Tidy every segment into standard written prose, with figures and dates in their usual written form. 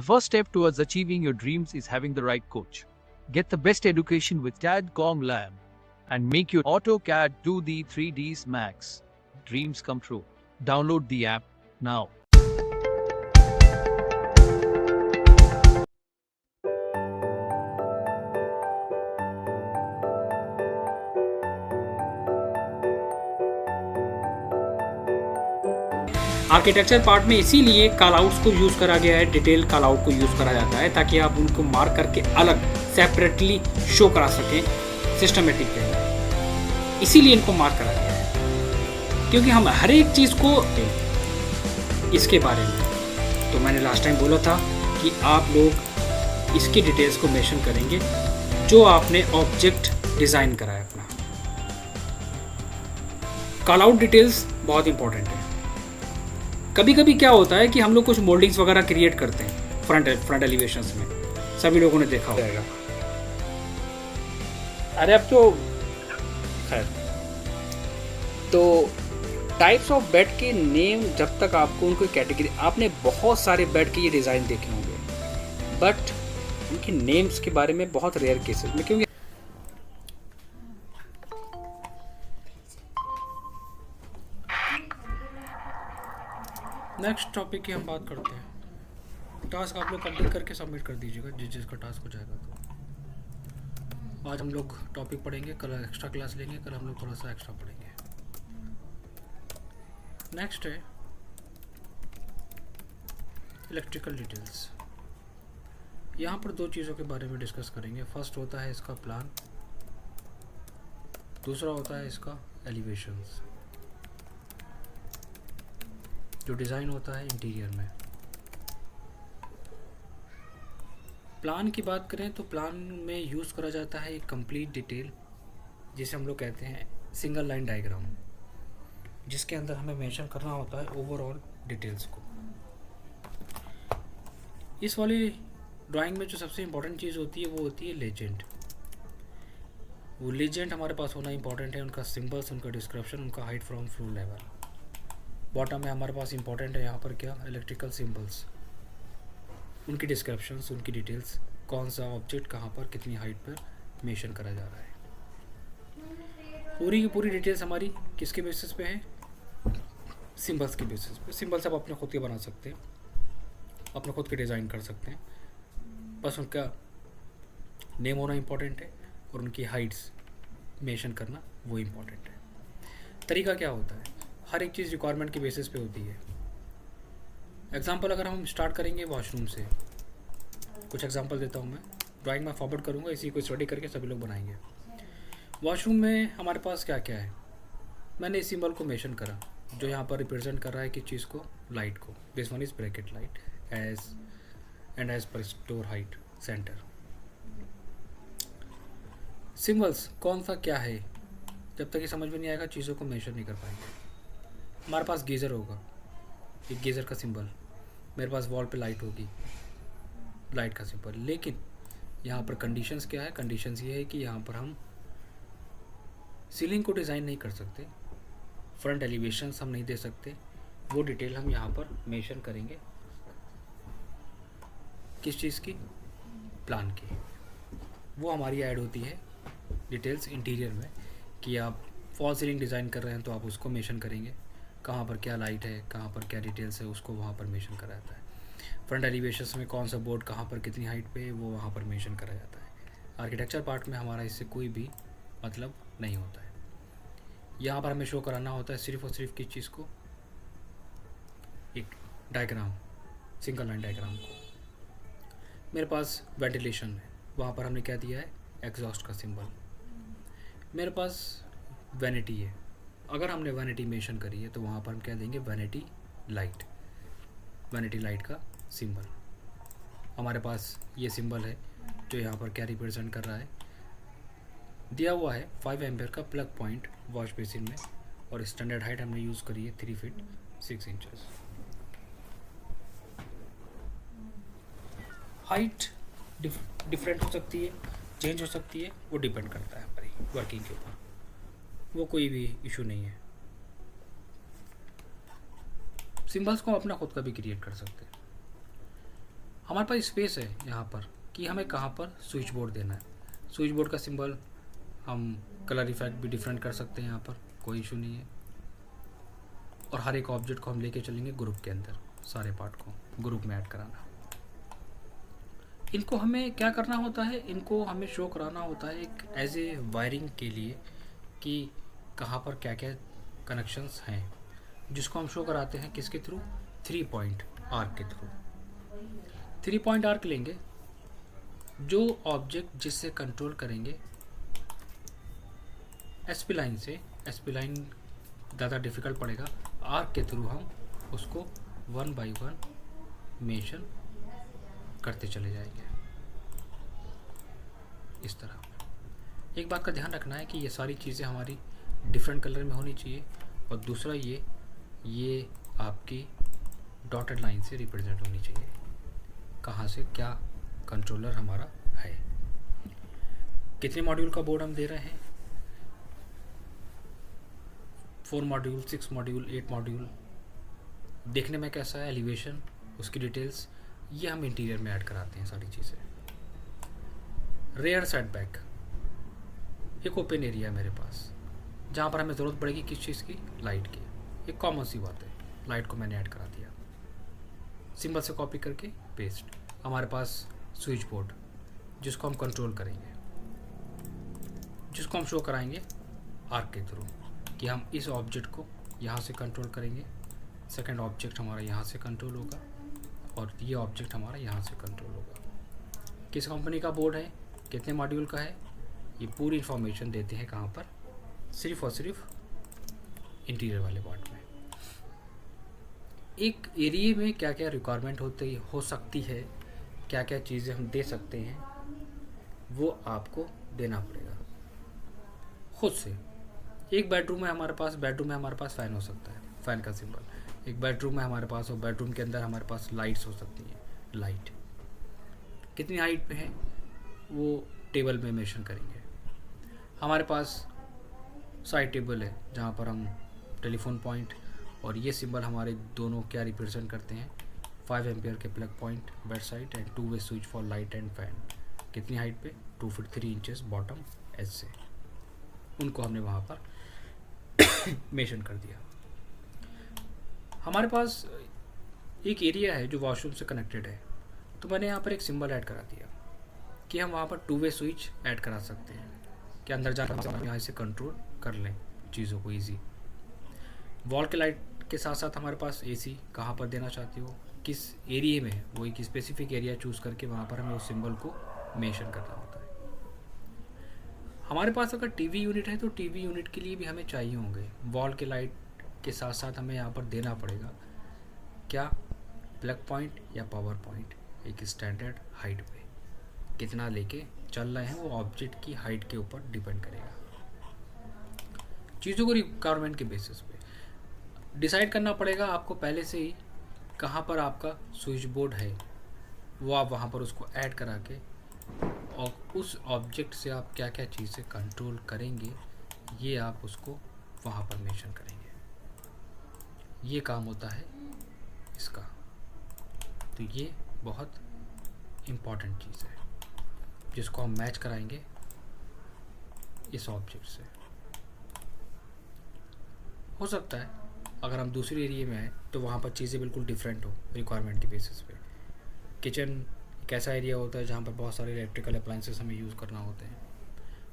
The first step towards achieving your dreams is having the right coach. Get the best education with TADCOM Lab and make your AutoCAD 2D 3Ds Max dreams come true. Download the app now. Architecture part में इसीलिए call outs को use करा गया है, detail call out को use करा जाता है ताकि आप उनको मार्क करके अलग सेपरेटली शो करा सकें सिस्टमेटिक वे। इसीलिए इनको मार्क करा गया है क्योंकि हम हर एक चीज़ को इसके बारे में, तो मैंने लास्ट टाइम बोला था कि आप लोग इसकी डिटेल्स को मेंशन करेंगे जो आपने ऑब्जेक्ट डिज़ाइन करा है अपना। कॉल आउट डिटेल्स बहुत इंपॉर्टेंट है। कभी कभी क्या होता है कि हम लोग कुछ मोल्डिंग्स वगैरह क्रिएट करते हैं फ्रंट एलिवेशंस में, सभी लोगों ने देखा होगा। अरे अब तो खैर, तो टाइप्स ऑफ बेड के नेम, जब तक आपको उनको कैटेगरी, आपने बहुत सारे बेड के ये डिज़ाइन देखे होंगे बट उनके नेम्स के बारे में बहुत रेयर केसेस में, क्योंकि नेक्स्ट टॉपिक की हम बात करते हैं। टास्क आप लोग कंप्लीट करके सबमिट कर दीजिएगा जिसका टास्क हो जाएगा। तो आज हम लोग टॉपिक पढ़ेंगे, कल एक्स्ट्रा क्लास लेंगे, कल हम लोग थोड़ा सा एक्स्ट्रा पढ़ेंगे। नेक्स्ट है इलेक्ट्रिकल डिटेल्स। यहाँ पर दो चीज़ों के बारे में डिस्कस करेंगे। फर्स्ट होता है इसका प्लान, दूसरा होता है इसका एलिवेशंस, जो डिज़ाइन होता है इंटीरियर में। प्लान की बात करें तो प्लान में यूज़ करा जाता है एक कंप्लीट डिटेल जिसे हम लोग कहते हैं सिंगल लाइन डायग्राम, जिसके अंदर हमें मेंशन करना होता है ओवरऑल डिटेल्स को। इस वाली ड्राइंग में जो सबसे इम्पोर्टेंट चीज़ होती है वो होती है लेजेंड। वो लेजेंड हमारे पास होना इम्पोर्टेंट है, उनका सिंबल्स, उनका डिस्क्रिप्शन, उनका height from floor level. Bottom में हमारे पास इंपॉर्टेंट है यहाँ पर क्या, इलेक्ट्रिकल सिंबल्स, उनकी डिस्क्रिप्शंस, उनकी डिटेल्स, कौन सा ऑब्जेक्ट कहाँ पर कितनी हाइट पर मेंशन करा जा रहा है। पूरी की पूरी डिटेल्स हमारी किसके बेसिस पे है, सिंबल्स के बेसिस पे। सिंबल्स आप अपने खुद के बना सकते हैं, अपने खुद के डिज़ाइन कर सकते हैं, बस उनका नेम होना इम्पोर्टेंट है और उनकी हाइट्स मेंशन करना वो इम्पोर्टेंट है। तरीका क्या होता है, हर एक चीज़ रिक्वायरमेंट के बेसिस पे होती है। एग्जांपल अगर हम स्टार्ट करेंगे वॉशरूम से, कुछ एग्जांपल देता हूँ मैं, ड्राइंग में फॉरवर्ड करूँगा, इसी को स्टडी करके सभी लोग बनाएंगे। वॉशरूम में हमारे पास क्या क्या है, मैंने इस सिंबल को मेंशन करा जो यहाँ पर रिप्रेजेंट कर रहा है किस चीज़ को, लाइट को। This one is bracket light edge पर स्टोर हाइट सेंटर। सिंबल्स कौन सा क्या है, जब तक ये समझ में नहीं आएगा चीज़ों को मेंशन नहीं कर पाएंगे। हमारे पास गीज़र होगा, एक गीज़र का सिंबल, मेरे पास वॉल पे लाइट होगी, लाइट का सिंबल। लेकिन यहाँ पर कंडीशंस क्या है, कंडीशंस ये है कि यहाँ पर हम सीलिंग को डिज़ाइन नहीं कर सकते, फ्रंट एलिवेशंस हम नहीं दे सकते, वो डिटेल हम यहाँ पर मेंशन करेंगे किस चीज़ की, प्लान की। वो हमारी ऐड होती है डिटेल्स इंटीरियर में कि आप फॉल सीलिंग डिज़ाइन कर रहे हैं तो आप उसको मेंशन करेंगे, कहाँ पर क्या लाइट है, कहाँ पर क्या डिटेल्स है, उसको वहाँ पर मेंशन करा जाता है। फ्रंट एलिवेशंस में कौन सा बोर्ड कहाँ पर कितनी हाइट पे है वो वहाँ पर मेंशन करा जाता है। आर्किटेक्चर पार्ट में हमारा इससे कोई भी मतलब नहीं होता है। यहाँ पर हमें शो कराना होता है सिर्फ और सिर्फ किस चीज़ को, एक डायग्राम, सिंगल लाइन डायग्राम को। मेरे पास वेंटिलेशन है, वहाँ पर हमने क्या दिया है, एग्जॉस्ट का सिंबल। मेरे पास वैनिटी है, अगर हमने वैनिटी मेंशन करी है तो वहाँ पर हम क्या देंगे, वैनिटी लाइट, वैनिटी लाइट का सिंबल। हमारे पास ये सिंबल है जो यहाँ पर क्या रिप्रेजेंट कर रहा है, दिया हुआ है 5 एम्पियर का प्लग पॉइंट वॉश बेसिन में, और स्टैंडर्ड हाइट हमने यूज़ करी है 3 फीट 6 इंचेस। हाइट डिफरेंट हो सकती है, चेंज हो सकती है, वो डिपेंड करता है हमारी वर्किंग के ऊपर, वो कोई भी इशू नहीं है। सिंबल्स को अपना खुद का भी क्रिएट कर सकते हैं। हमारे पास स्पेस है यहाँ पर कि हमें कहाँ पर स्विच बोर्ड देना है। स्विच बोर्ड का सिंबल हम कलर इफेक्ट भी डिफरेंट कर सकते हैं, यहाँ पर कोई इशू नहीं है। और हर एक ऑब्जेक्ट को हम लेके चलेंगे ग्रुप के अंदर, सारे पार्ट को ग्रुप में ऐड कराना। इनको हमें क्या करना होता है, इनको हमें शो कराना होता है एक एज ए वायरिंग के लिए कि कहाँ पर क्या क्या कनेक्शंस हैं, जिसको हम शो कराते हैं किसके थ्रू, 3 पॉइंट आर्क के थ्रू। 3 पॉइंट आर्क लेंगे, जो ऑब्जेक्ट जिससे कंट्रोल करेंगे एसपी लाइन से, एसपी लाइन ज़्यादा डिफ़िकल्ट पड़ेगा, आर्क के थ्रू हम उसको 1 बाई 1 मेंशन करते चले जाएंगे इस तरह। एक बात का ध्यान रखना है कि ये सारी चीज़ें हमारी डिफरेंट कलर में होनी चाहिए, और दूसरा ये आपकी डॉटेड लाइन से रिप्रेजेंट होनी चाहिए, कहाँ से क्या कंट्रोलर हमारा है। कितने मॉड्यूल का बोर्ड हम दे रहे हैं, 4 मॉड्यूल, 6 मॉड्यूल, 8 मॉड्यूल। देखने में कैसा है, एलिवेशन, उसकी डिटेल्स, ये हम इंटीरियर में ऐड कराते हैं सारी चीज़ें। रेयर सेटबैक, एक ओपन एरिया है मेरे पास जहाँ पर हमें ज़रूरत पड़ेगी किस चीज़ की, लाइट की। एक कॉमन सी बात है, लाइट को मैंने ऐड करा दिया, सिंबल से कॉपी करके पेस्ट। हमारे पास स्विच बोर्ड जिसको हम कंट्रोल करेंगे, जिसको हम शो कराएंगे आर्क के थ्रू कि हम इस ऑब्जेक्ट को यहाँ से कंट्रोल करेंगे, सेकंड ऑब्जेक्ट हमारा यहाँ से कंट्रोल होगा, और ये ऑब्जेक्ट हमारा यहाँ से कंट्रोल होगा। किस कंपनी का बोर्ड है, कितने मॉड्यूल का है, ये पूरी इन्फॉर्मेशन देते हैं कहाँ पर, सिर्फ और सिर्फ इंटीरियर वाले पार्ट में। एक एरिया में क्या क्या रिक्वायरमेंट हो सकती है, क्या क्या चीज़ें हम दे सकते हैं, वो आपको देना पड़ेगा खुद से। एक बेडरूम है हमारे पास, बेडरूम में हमारे पास फ़ैन हो सकता है, फ़ैन का सिंबल। एक बेडरूम है हमारे पास, और बेडरूम के अंदर हमारे पास लाइट्स हो सकती हैं, लाइट कितनी हाइट पे है वो टेबल में मेंशन करेंगे। हमारे पास साइड टेबल है जहाँ पर हम टेलीफोन पॉइंट, और ये सिंबल हमारे दोनों क्या रिप्रेजेंट करते हैं, 5 एम्पियर के plug point bed side and 2 way switch for light and fan. कितनी हाइट पे, 2 फीट 3 इंचेस बॉटम एज से, उनको हमने वहाँ पर मेंशन कर दिया। हमारे पास एक एरिया है जो वॉशरूम से कनेक्टेड है, तो मैंने यहाँ पर एक सिंबल ऐड करा दिया कि हम वहाँ पर 2 वे स्विच ऐड करा सकते हैं कि अंदर जाकर हम यहाँ से कंट्रोल कर लें चीज़ों को ईजी। वॉल के लाइट के साथ साथ हमारे पास एसी कहाँ पर देना चाहते हो, किस एरिया में, वो एक स्पेसिफिक एरिया चूज़ करके वहाँ पर हमें उस सिंबल को मेंशन करना होता है। हमारे पास अगर टीवी यूनिट है तो टीवी यूनिट के लिए भी हमें चाहिए होंगे वॉल के लाइट के साथ साथ हमें यहाँ पर देना पड़ेगा क्या, प्लग पॉइंट या पावर पॉइंट, एक स्टैंडर्ड हाइट पे कितना लेके चल रहे हैं, वो ऑब्जेक्ट की हाइट के ऊपर डिपेंड करेगा। चीज़ों को रिक्वायरमेंट के बेसिस पे डिसाइड करना पड़ेगा आपको पहले से ही कहाँ पर आपका स्विच बोर्ड है, वो आप वहाँ पर उसको ऐड करा के, और उस ऑब्जेक्ट से आप क्या क्या चीज़ें कंट्रोल करेंगे ये आप उसको वहाँ पर मेंशन करेंगे। ये काम होता है इसका, तो ये बहुत इम्पॉर्टेंट चीज़ है जिसको हम मैच कराएंगे इस ऑब्जेक्ट से। हो सकता है अगर हम दूसरे एरिया में हैं तो वहाँ पर चीज़ें बिल्कुल डिफरेंट हो रिक्वायरमेंट के बेसिस पे। किचन एक ऐसा एरिया होता है जहाँ पर बहुत सारे इलेक्ट्रिकल अप्लाइंसेस हमें यूज़ करना होते हैं,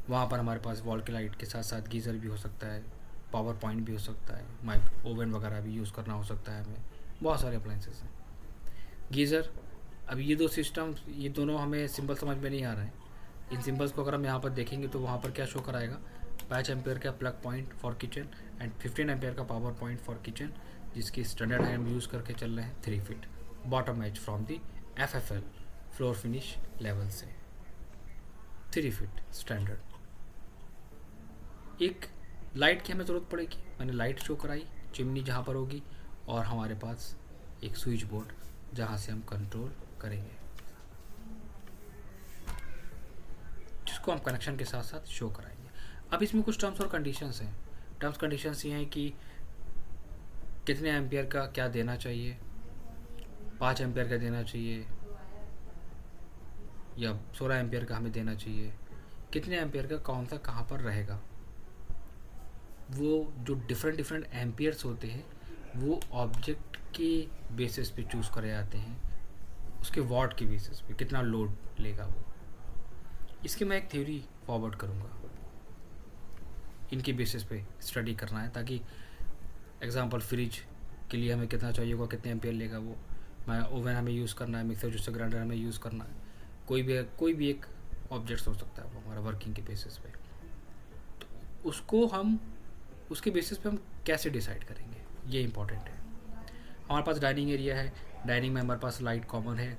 वहाँ पर हमारे पास वॉल के लाइट के साथ साथ गीज़र भी हो सकता है, पावर पॉइंट भी हो सकता है, माइक्रो ओवन वगैरह भी यूज़ करना हो सकता है, हमें बहुत सारे अप्लाइंसेस हैं। गीज़र, अब ये दो सिस्टम, ये दोनों हमें सिंबल समझ में नहीं आ रहे हैं। इन सिंबल्स को अगर हम यहाँ पर देखेंगे तो वहाँ पर क्या शो कराएगा, 5 एम्पियर का plug point for kitchen and 15 ampere का पावर पॉइंट फॉर किचन, जिसकी स्टैंडर्ड है हम यूज़ करके चल रहे हैं 3 feet bottom edge from the FFL floor finish level से 3 फीट स्टैंडर्ड। एक लाइट की हमें ज़रूरत पड़ेगी, मैंने लाइट शो कराई, चिमनी जहाँ पर होगी, और हमारे पास एक स्विच बोर्ड जहाँ से हम कंट्रोल करेंगे, जिसको हम कनेक्शन के साथ साथ शो कराएंगे। अब इसमें कुछ टर्म्स और कंडीशंस हैं। टर्म्स कंडीशंस ये हैं कि कितने एम्पियर का क्या देना चाहिए, 5 एम्पियर का देना चाहिए, या 16 एम्पियर का हमें देना चाहिए, कितने एम्पियर का कौन सा कहाँ पर रहेगा। वो जो डिफरेंट डिफरेंट एम्पियर्स होते हैं वो ऑब्जेक्ट के बेसिस पे चूज़ करे जाते हैं, उसके वॉट के बेसिस पे कितना लोड लेगा वो। इसकी मैं एक थ्योरी फॉरवर्ड करूँगा, इनके बेसिस पे स्टडी करना है, ताकि एग्जांपल फ्रिज के लिए हमें कितना चाहिए होगा, कितने एम्पियर लेगा वो। मैं ओवन हमें यूज़ करना है, मिक्सर जूसर ग्राइंडर हमें यूज़ करना है, कोई भी एक ऑब्जेक्ट हो सकता है वो हमारा वर्किंग के बेसिस पे। तो उसको हम उसके बेसिस पे हम कैसे डिसाइड करेंगे, ये इंपॉर्टेंट है। हमारे पास डाइनिंग एरिया है, डाइनिंग में हमारे पास लाइट कॉमन है,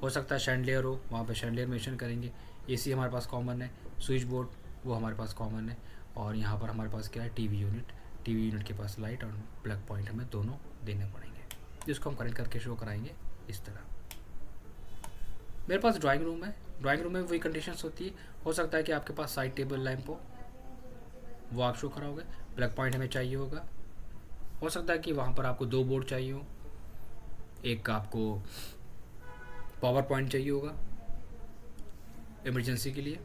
हो सकता है शैंडलियर हो, वहाँ पे शैंडलियर मेंशन करेंगे। एसी हमारे पास कॉमन है, स्विच बोर्ड वो हमारे पास कॉमन है, और यहाँ पर हमारे पास क्या है, टीवी यूनिट के पास लाइट और प्लग पॉइंट हमें दोनों देने पड़ेंगे, जिसको हम कनेक्ट करके शो कराएंगे इस तरह। मेरे पास ड्राइंग रूम है, ड्राइंग रूम में वही कंडीशंस होती है। हो सकता है कि आपके पास साइड टेबल लैंप हो, वो आप शो कराओगे। प्लग पॉइंट हमें चाहिए होगा। हो सकता है कि वहाँ पर आपको 2 बोर्ड चाहिए हो, एक आपको पावर पॉइंट चाहिए होगा इमरजेंसी के लिए,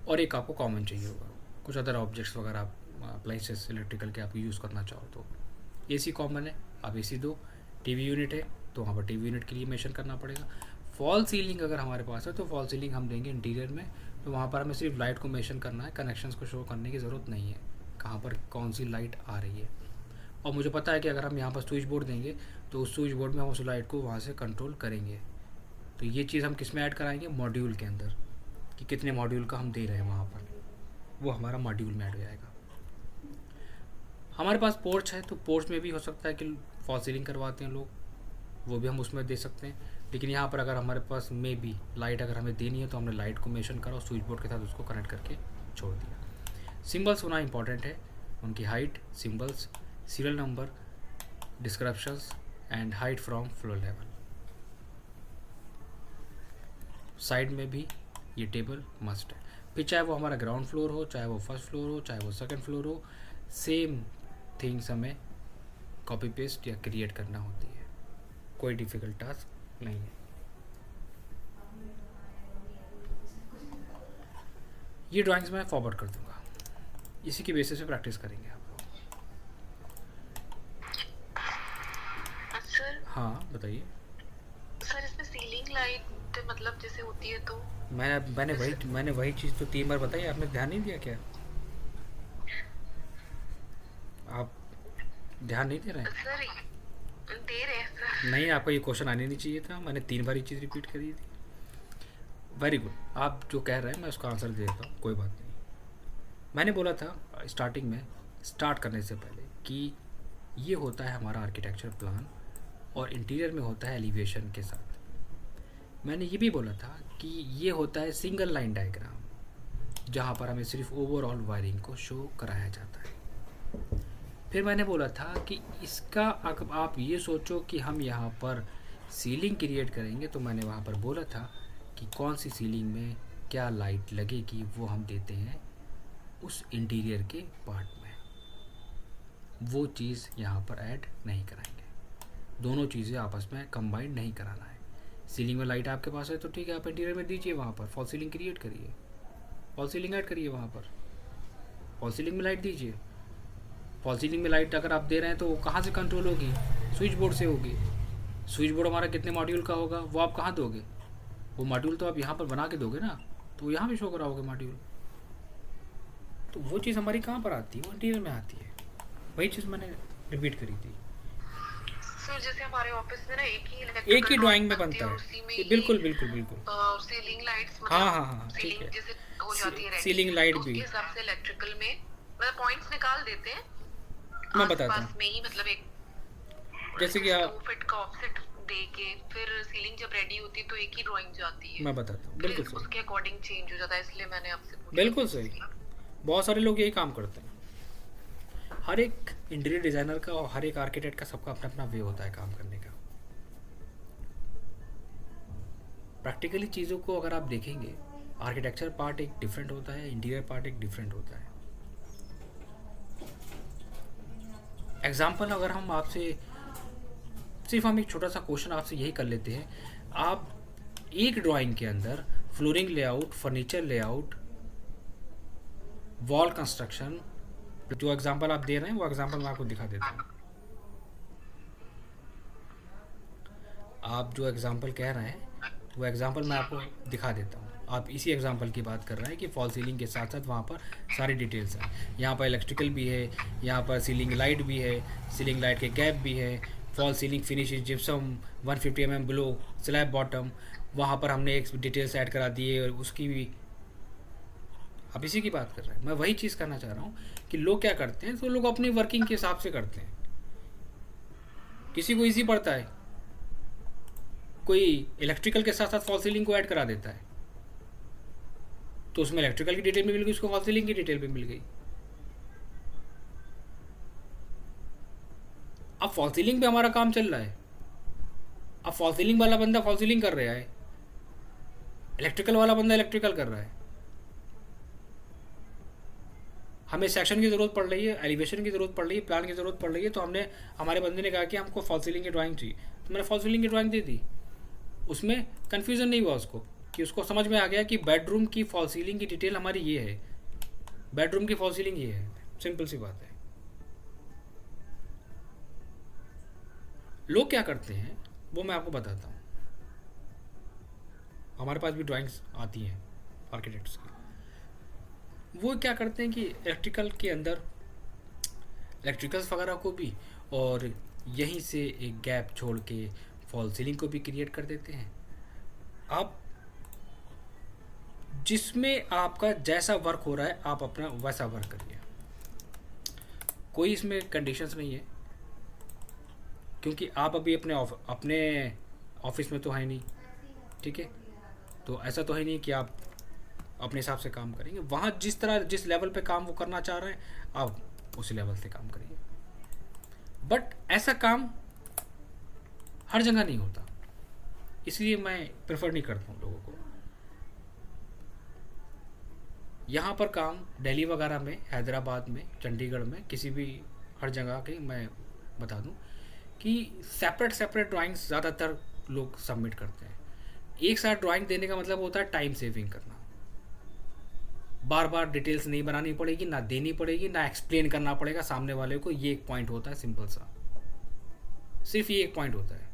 और एक आपको कॉमन चाहिए होगा, कुछ अदर ऑब्जेक्ट्स वगैरह आप अप्लाइंसेस इलेक्ट्रिकल के आप यूज़ करना चाहो तो। एसी कॉमन है, आप एसी दो। टीवी यूनिट है तो वहाँ पर टीवी यूनिट के लिए मेंशन करना पड़ेगा। फॉल सीलिंग अगर हमारे पास है तो फॉल सीलिंग हम देंगे इंटीरियर में, तो वहाँ पर हमें सिर्फ लाइट को मेंशन करना है, कनेक्शंस को शो करने की ज़रूरत नहीं है कहाँ पर कौन सी लाइट आ रही है। और मुझे पता है कि अगर हम यहाँ पर स्विच बोर्ड देंगे तो उस स्विच बोर्ड में हम उस लाइट को वहाँ से कंट्रोल करेंगे। तो ये चीज़ हम किस में ऐड कराएंगे, मॉड्यूल के अंदर, कि कितने मॉड्यूल का हम दे रहे हैं वहाँ पर, वो हमारा मॉड्यूल में ऐड हो जाएगा। हमारे पास पोर्च है तो पोर्च में भी हो सकता है कि फॉल सीलिंग करवाते हैं लोग, वो भी हम उसमें दे सकते हैं। लेकिन यहाँ पर अगर हमारे पास में भी लाइट अगर हमें देनी है तो हमने लाइट को मेंशन करा और स्विच बोर्ड के साथ उसको कनेक्ट करके छोड़ दिया। सिंबल्स होना इंपॉर्टेंट है, उनकी height, symbols, serial number, descriptions and height from floor level. Side में भी ये टेबल मस्ट है, फिर चाहे वो हमारा ग्राउंड फ्लोर हो, चाहे वो फर्स्ट फ्लोर हो, चाहे वो सेकंड फ्लोर हो, सेम थिंग्स हमें कॉपी पेस्ट या क्रिएट करना होती है, कोई डिफ़िकल्ट टास्क नहीं है। ये ड्राइंग्स मैं फॉरवर्ड कर दूंगा, इसी की बेसिस पे प्रैक्टिस करेंगे आप लोग। सर हाँ बताइए। सर इसमें सीलिंग लाइट मतलब जैसे होती है तो मैंने वही चीज़ तो 3 बार बताई, आपने ध्यान नहीं दिया क्या? आप ध्यान नहीं दे रहे हैं? सर दे रहे हैं सर। नहीं, आपका ये क्वेश्चन आने नहीं चाहिए था, मैंने 3 बार ये चीज़ रिपीट करी थी। वेरी गुड, आप जो कह रहे हैं मैं उसका आंसर दे देता हूँ, कोई बात नहीं। मैंने बोला था स्टार्टिंग में, स्टार्ट करने से पहले, कि ये होता है हमारा आर्किटेक्चर प्लान और इंटीरियर में होता है एलिवेशन के साथ। मैंने ये भी बोला था कि ये होता है सिंगल लाइन डायग्राम, जहाँ पर हमें सिर्फ ओवरऑल वायरिंग को शो कराया जाता है। फिर मैंने बोला था कि इसका अगर आप ये सोचो कि हम यहाँ पर सीलिंग क्रिएट करेंगे, तो मैंने वहाँ पर बोला था कि कौन सी सीलिंग में क्या लाइट लगेगी वो हम देते हैं उस इंटीरियर के पार्ट में, वो चीज़ यहाँ पर ऐड नहीं कराएंगे। दोनों चीज़ें आपस में कंबाइंड नहीं कराना है। सीलिंग में लाइट आपके पास है तो ठीक है, आप इंटीरियर में दीजिए, वहाँ पर फॉल सीलिंग क्रिएट करिए, फॉल सीलिंग ऐड करिए, वहाँ पर फॉल सीलिंग में लाइट दीजिए। फॉल सीलिंग में लाइट अगर आप दे रहे हैं तो वो कहाँ से कंट्रोल होगी, स्विच बोर्ड से होगी। स्विच बोर्ड हमारा कितने मॉड्यूल का होगा वो आप कहाँ दोगे, वो मॉड्यूल तो आप यहाँ पर बना के दोगे ना, तो यहाँ भी शो कराओगे मॉड्यूल। तो वो चीज़ हमारी कहाँ पर आती है, वो इंटीरियर में आती है। वही चीज़ मैंने रिपीट करी थी। सर जैसे हमारे ऑफिस में ना एक ही ड्राइंग में बनता है, बिल्कुल बिल्कुल बिल्कुल। सीलिंग लाइट्स हाँ ठीक है, जैसे हो जाती है सीलिंग लाइट भी उसके हिसाब से इलेक्ट्रिकल में मतलब पॉइंट्स निकाल देते हैं। मैं बताता हूँ, आसपास में ही मतलब एक जैसे कि आप 2 फीट का ऑफसेट दे के फिर सीलिंग जब रेडी होती है तो एक ही ड्राइंग जाती है। मैं बताता हूँ, बिल्कुल सही, उसके अकॉर्डिंग चेंज हो जाता है, इसलिए मैंने आपसे पूछा। बिल्कुल सही। बहुत सारे लोग यही काम करते हैं। हर एक इंटीरियर डिज़ाइनर का और हर एक आर्किटेक्ट का सबका अपना अपना वे होता है काम करने का। प्रैक्टिकली चीज़ों को अगर आप देखेंगे, आर्किटेक्चर पार्ट एक डिफरेंट होता है, इंटीरियर पार्ट एक डिफरेंट होता है। एग्जाम्पल अगर हम आपसे सिर्फ हम एक छोटा सा क्वेश्चन आपसे यही कर लेते हैं, आप एक ड्राइंग के अंदर flooring layout, furniture layout, wall construction, जो एग्जांपल आप दे रहे हैं वो एग्जांपल मैं आपको दिखा देता हूँ। आप जो एग्जांपल कह रहे हैं वो एग्जांपल मैं आपको दिखा देता हूँ। आप इसी एग्जांपल की बात कर रहे हैं कि फॉल सीलिंग के साथ साथ वहाँ पर सारी डिटेल्स हैं। यहाँ पर इलेक्ट्रिकल भी है, यहाँ पर सीलिंग लाइट भी है, सीलिंग लाइट के गैप भी है, fall ceiling finish gypsum 150 mm below slab bottom, वहाँ पर हमने एक डिटेल्स ऐड करा दी है उसकी भी। आप इसी की बात कर रहे हैं। मैं वही चीज़ करना चाह रहा हूँ कि लोग क्या करते हैं, तो लोग अपनी वर्किंग के हिसाब से करते हैं। किसी को ईजी पड़ता है, कोई इलेक्ट्रिकल के साथ साथ फॉल सीलिंग को ऐड करा देता है, तो उसमें इलेक्ट्रिकल की डिटेल भी मिल गई, उसको फॉल सीलिंग की डिटेल भी मिल गई। अब फॉल सीलिंग पे हमारा काम चल रहा है, अब फॉल सीलिंग वाला बंदा फॉल सीलिंग कर रहा है, इलेक्ट्रिकल वाला बंदा इलेक्ट्रिकल कर रहा है। हमें सेक्शन की ज़रूरत पड़ रही है, एलिवेशन की ज़रूरत पड़ रही है, प्लान की ज़रूरत पड़ रही है, तो हमने हमारे बंदे ने कहा कि हमको फॉल सीलिंग की ड्राइंग चाहिए, तो मैंने फॉल सीलिंग की ड्राइंग दे दी। उसमें कन्फ्यूज़न नहीं हुआ उसको, कि उसको समझ में आ गया कि बेडरूम की फॉल सीलिंग की डिटेल हमारी ये है, बेडरूम की फॉल सीलिंग ये है। सिंपल सी बात है। लोग क्या करते हैं वो मैं आपको बताता हूँ। हमारे पास भी ड्राइंग्स आती हैं आर्किटेक्ट्स की। वो क्या करते हैं कि इलेक्ट्रिकल के अंदर इलेक्ट्रिकल्स वगैरह को भी, और यहीं से एक गैप छोड़ के फॉल सीलिंग को भी क्रिएट कर देते हैं। आप जिसमें आपका जैसा वर्क हो रहा है आप अपना वैसा वर्क करिए, कोई इसमें कंडीशंस नहीं है, क्योंकि आप अभी अपने ऑफिस में तो है नहीं, ठीक है। तो ऐसा तो है नहीं कि आप अपने हिसाब से काम करेंगे। वहाँ जिस लेवल पे काम वो करना चाह रहे हैं आप उसी लेवल से काम करिए। बट ऐसा काम हर जगह नहीं होता, इसलिए मैं प्रेफर नहीं करता हूँ लोगों को। यहाँ पर काम दिल्ली वगैरह में, हैदराबाद में, चंडीगढ़ में, किसी भी हर जगह के मैं बता दूँ कि सेपरेट ड्राइंग्स ज़्यादातर लोग सबमिट करते हैं। एक साथ ड्राइंग देने का मतलब होता है टाइम सेविंग करना। बार बार डिटेल्स नहीं बनानी पड़ेगी, ना देनी पड़ेगी, ना एक्सप्लेन करना पड़ेगा सामने वाले को। ये एक पॉइंट होता है सिंपल सा, सिर्फ ये एक पॉइंट होता है।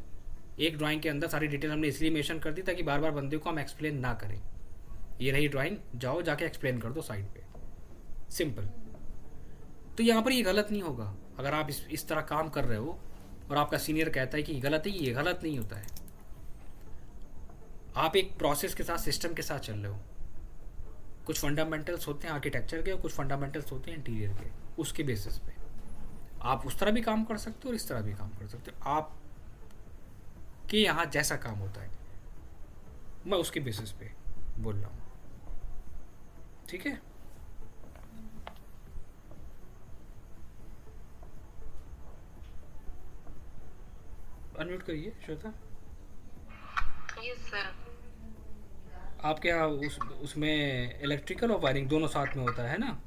एक ड्राइंग के अंदर सारी डिटेल हमने इसलिए मेंशन कर दी ताकि बार बार बंदे को हम एक्सप्लेन ना करें। ये रही ड्राइंग, जाओ जाके एक्सप्लेन कर दो साइड पे, सिंपल। तो यहाँ पर ये गलत नहीं होगा। अगर आप इस तरह काम कर रहे हो और आपका सीनियर कहता है कि गलत है, ये गलत नहीं होता है। आप एक प्रोसेस के साथ, सिस्टम के साथ चल रहे हो। कुछ फंडामेंटल्स होते हैं आर्किटेक्चर के और कुछ फंडामेंटल्स होते हैं इंटीरियर के। उसके बेसिस पे आप उस तरह भी काम कर सकते हो और इस तरह भी काम कर सकते हो। आप के यहाँ जैसा काम होता है मैं उसके बेसिस पे बोल रहा हूँ, ठीक है। अनम्यूट करिए श्वेता। Yes sir. आपके यहाँ उसमें इलेक्ट्रिकल और वायरिंग दोनों साथ में होता है ना?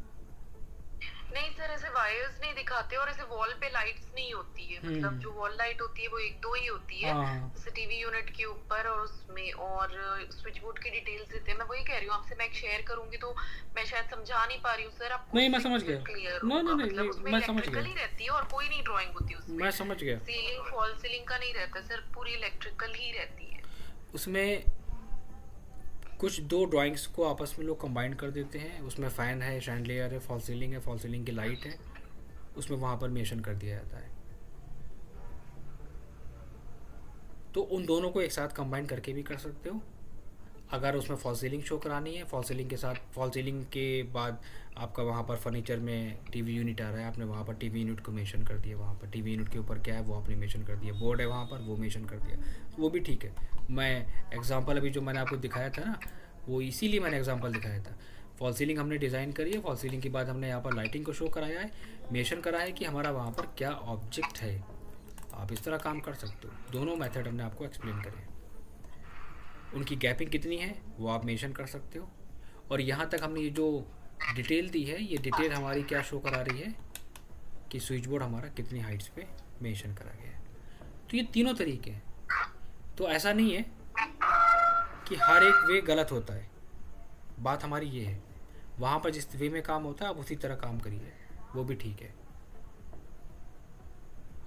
नहीं सर, ऐसे वायर्स नहीं दिखाते और ऐसे वॉल पे लाइट्स नहीं होती है। मतलब जो वॉल लाइट होती है वो एक दो ही होती है, जैसे टीवी यूनिट के ऊपर और उसमें, और स्विच बोर्ड की डिटेल्स देते हैं। मैं वही कह रही हूँ आपसे, मैं शेयर करूंगी तो मैं शायद समझा नहीं पा रही हूँ सर आपको। नहीं, मैं समझ गया। मतलब उसमें मैं समझ गया। इलेक्ट्रिकल ही रहती है और कोई नहीं ड्राइंग होती उसमें। मैं समझ गया। सीलिंग फॉल सीलिंग का नहीं रहता सर, पूरी इलेक्ट्रिकल ही रहती है। उसमें कुछ दो ड्राइंग्स को आपस में लोग कंबाइन कर देते हैं। उसमें फ़ैन है, शैंडलियर है, फॉल सीलिंग की लाइट है, उसमें वहाँ पर मेंशन कर दिया जाता है। तो उन दोनों को एक साथ कंबाइन करके भी कर सकते हो। अगर उसमें फॉल सीलिंग शो करानी है, फॉल सीलिंग के साथ, फॉल सीलिंग के बाद आपका वहाँ पर फर्नीचर में टीवी यूनिट आ रहा है, आपने वहाँ पर टीवी यूनिट को मेंशन कर दिया। वहाँ पर टीवी यूनिट के ऊपर क्या है वो आपने मेंशन कर दिया। बोर्ड है वहाँ पर, वो मेंशन कर दिया, तो वो भी ठीक है। मैं एग्जांपल अभी जो मैंने आपको दिखाया था ना, वो इसीलिए मैंने एग्जांपल दिखाया था। फॉल सीलिंग हमने डिज़ाइन करी है, फॉल सीलिंग के बाद हमने यहाँ पर लाइटिंग को शो कराया है, मेंशन करा है कि हमारा वहाँ पर क्या ऑब्जेक्ट है। आप इस तरह काम कर सकते हो। दोनों मेथड हमने आपको एक्सप्लेन करे। उनकी गैपिंग कितनी है वो आप मेंशन कर सकते हो। और यहाँ तक हमने ये जो डिटेल दी है, ये डिटेल हमारी क्या शो करा रही है कि स्विच बोर्ड हमारा कितनी हाइट्स पे मेंशन करा गया है। तो ये तीनों तरीके हैं। तो ऐसा नहीं है कि हर एक वे गलत होता है, बात हमारी ये है। वहाँ पर जिस वे में काम होता है आप उसी तरह काम करिए, वो भी ठीक है।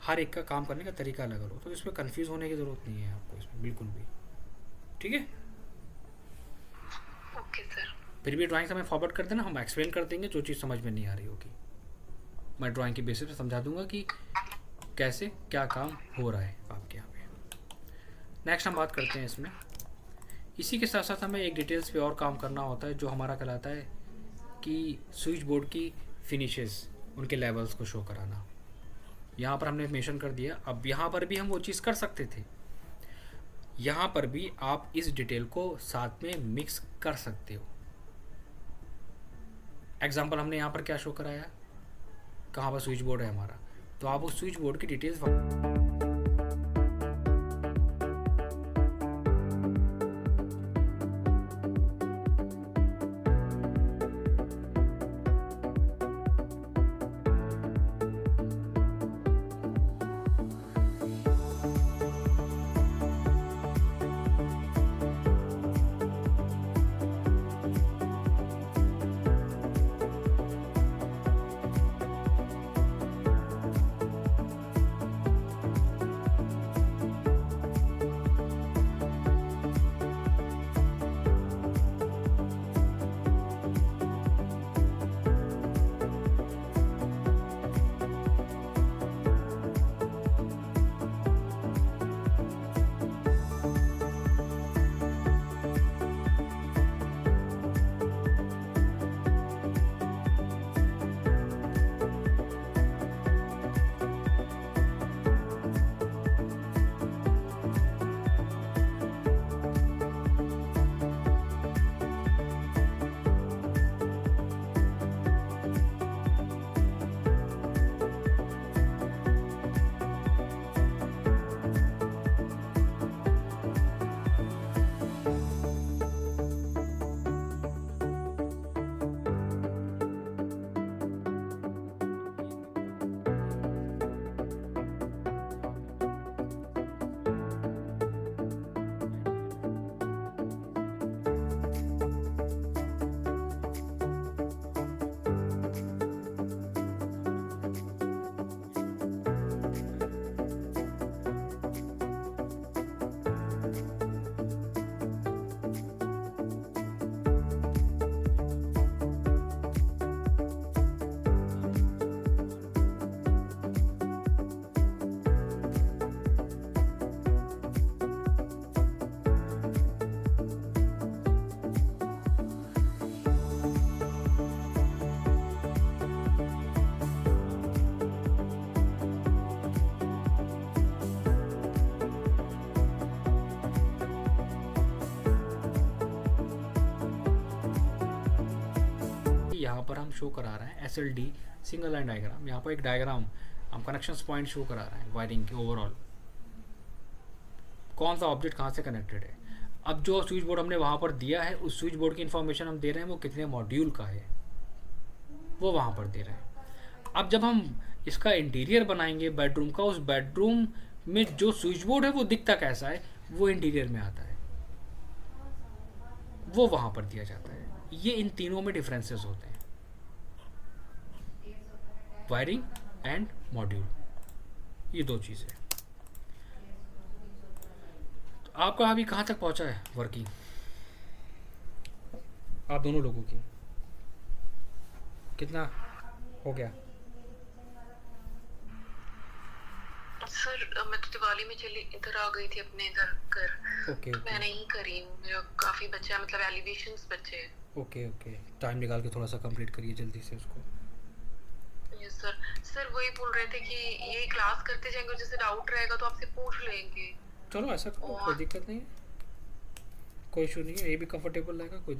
हर एक का काम करने का तरीका अलग अलग हो, तो इसमें कंफ्यूज होने की ज़रूरत नहीं है आपको इसमें बिल्कुल भी, ठीक है। Okay sir. फिर भी ड्राइंग हमें फॉरवर्ड कर देना, हम एक्सप्लेन कर देंगे जो चीज़ समझ में नहीं आ रही होगी। मैं ड्राइंग की बेसिस पे समझा दूंगा कि कैसे क्या काम हो रहा है आपके यहाँ पे। नेक्स्ट हम बात करते हैं इसमें, इसी के साथ साथ हमें एक डिटेल्स पे और काम करना होता है जो हमारा कहलाता है कि स्विच बोर्ड की फिनिशेस, उनके लेवल्स को शो कराना। यहाँ पर हमने मेंशन कर दिया। अब यहाँ पर भी हम वो चीज़ कर सकते थे, यहाँ पर भी आप इस डिटेल को साथ में मिक्स कर सकते हो। एग्जाम्पल हमने यहाँ पर क्या शो कराया, कहाँ पर स्विच बोर्ड है हमारा, तो आप उस स्विच बोर्ड की डिटेल्स यहाँ पर हम शो करा रहे हैं SLD सिंगल लाइन डायग्राम। यहाँ पर एक डायग्राम हम कनेक्शंस पॉइंट शो करा रहे हैं वायरिंग के ओवरऑल, कौन सा ऑब्जेक्ट कहाँ से कनेक्टेड है। अब जो स्विच बोर्ड हमने वहाँ पर दिया है, उस स्विच बोर्ड की इन्फॉर्मेशन हम दे रहे हैं वो कितने मॉड्यूल का है वो वहाँ पर दे रहे हैं। अब जब हम इसका इंटीरियर बनाएंगे बेडरूम का, उस बेडरूम में जो स्विच बोर्ड है वो दिखता कैसा है वो इंटीरियर में आता है, वो वहाँ पर दिया जाता है। ये इन तीनों में डिफरेंसेस होते हैं, वायरिंग एंड मॉड्यूल, ये दो चीज़ें। तो आपका अभी कहाँ तक पहुँचा है वर्किंग, आप दोनों लोगों की कितना हो गया? सर मैं तो दिवाली में चली इधर आ गई थी अपने इधर घर। ओके मैं नहीं करी हूँ, मेरा काफ़ी बचा है, मतलब एलिवेशंस बचे हैं। ओके टाइम निकाल के थोड़ा सा कंप्लीट करिए जल्दी से उसको। Yes sir. सर वही बोल रहे थे कि ये क्लास करते जाएंगे, जैसे डाउट रहेगा तो आपसे पूछ लेंगे। चलो ऐसा करो, कोई दिक्कत नहीं है, कोई इशू नहीं है, ये भी कंफर्टेबल रहेगा, कोई दिक्कत